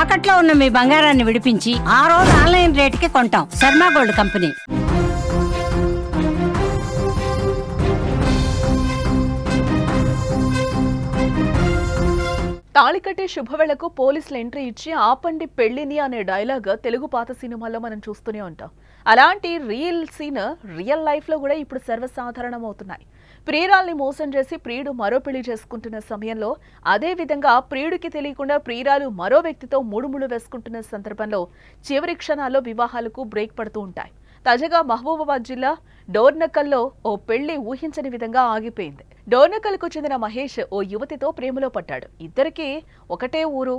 తాకట్లో ఉన్న మీ బంగారాన్ని విడిపించి ఆ రోజు ఆన్లైన్ రేటుకి కొంటాం. Sharma gold company. తాళికట్టే శుభవేళకు పోలీసులు ఎంట్రీ ఇచ్చి ఆపండి పెళ్లిని అనే డైలాగ్ తెలుగు పాత సినిమాల్లో మనం చూస్తూనే ఉంటాం. అలాంటి రియల్ సీన్ రియల్ లైఫ్ లో కూడా ఇప్పుడు సర్వసాధారణం అవుతున్నాయి. ప్రియురాల్ని మోసం చేసి ప్రియుడు మరో పెళ్లి చేసుకుంటున్న సమయంలో, అదే విధంగా ప్రియుడికి తెలియకుండా ప్రియురాలు మరో వ్యక్తితో మూడుముళ్ళు వేసుకుంటున్న సందర్భంలో చివరి క్షణాల్లో వివాహాలకు బ్రేక్ పడుతూ ఉంటాయి. తాజాగా మహబూబాబాద్ జిల్లా డోర్నకల్లో ఓ పెళ్లి ఊహించని విధంగా ఆగిపోయింది. డోర్నకల్కు చెందిన మహేష్ ఓ యువతితో ప్రేమలో పడ్డాడు. ఇద్దరికీ ఒకటే ఊరు,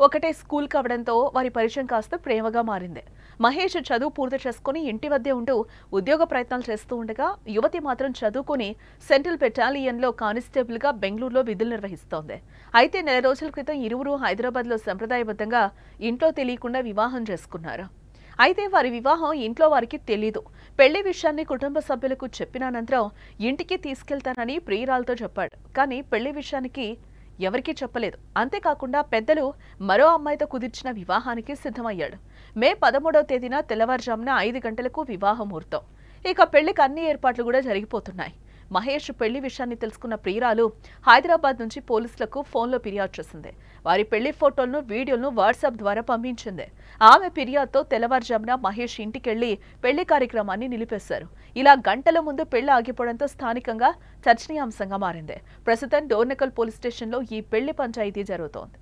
ఒకటే స్కూల్ కావడంతో వారి పరిచయం కాస్త ప్రేమగా మారింది. మహేష్ చదువు పూర్తి చేసుకుని ఇంటి వద్దే ఉంటూ ఉద్యోగ ప్రయత్నాలు చేస్తూ ఉండగా, యువతి మాత్రం చదువుకుని సెంట్రల్ బెటాలియన్లో కానిస్టేబుల్గా బెంగళూరులో విధులు నిర్వహిస్తోంది. అయితే నెల రోజుల క్రితం ఇరువురు హైదరాబాద్లో సంప్రదాయబద్ధంగా ఇంట్లో తెలియకుండా వివాహం చేసుకున్నారు. అయితే వారి వివాహం ఇంట్లో వారికి తెలీదు. పెళ్లి విషయాన్ని కుటుంబ సభ్యులకు చెప్పిన అనంతరం ఇంటికి తీసుకెళ్తానని ప్రియురాలతో చెప్పాడు. కానీ పెళ్లి విషయానికి ఎవరికీ చెప్పలేదు. అంతేకాకుండా పెద్దలు మరో అమ్మాయితో కుదిర్చిన వివాహానికి సిద్ధమయ్యాడు. మే 13వ తేదీన తెల్లవారుజామున 5 గంటలకు వివాహ ముహూర్తం. ఇక పెళ్లికి అన్ని ఏర్పాట్లు కూడా జరిగిపోతున్నాయి. మహేష్ పెళ్లి విషయాన్ని తెలుసుకున్న ప్రియురాలు హైదరాబాద్ నుంచి పోలీసులకు ఫోన్లో ఫిర్యాదు చేసింది. వారి పెళ్లి ఫోటోలను, వీడియోలను వాట్సాప్ ద్వారా పంపించింది. ఆమె ఫిర్యాదుతో తెల్లవారుజామున మహేష్ ఇంటికెళ్లి పెళ్లి కార్యక్రమాన్ని నిలిపేశారు. ఇలా గంటల ముందు పెళ్లి ఆగిపోవడంతో స్థానికంగా చర్చనీయాంశంగా మారింది. ప్రస్తుతం డోర్నకల్ పోలీస్ స్టేషన్లో ఈ పెళ్లి పంచాయతీ జరుగుతోంది.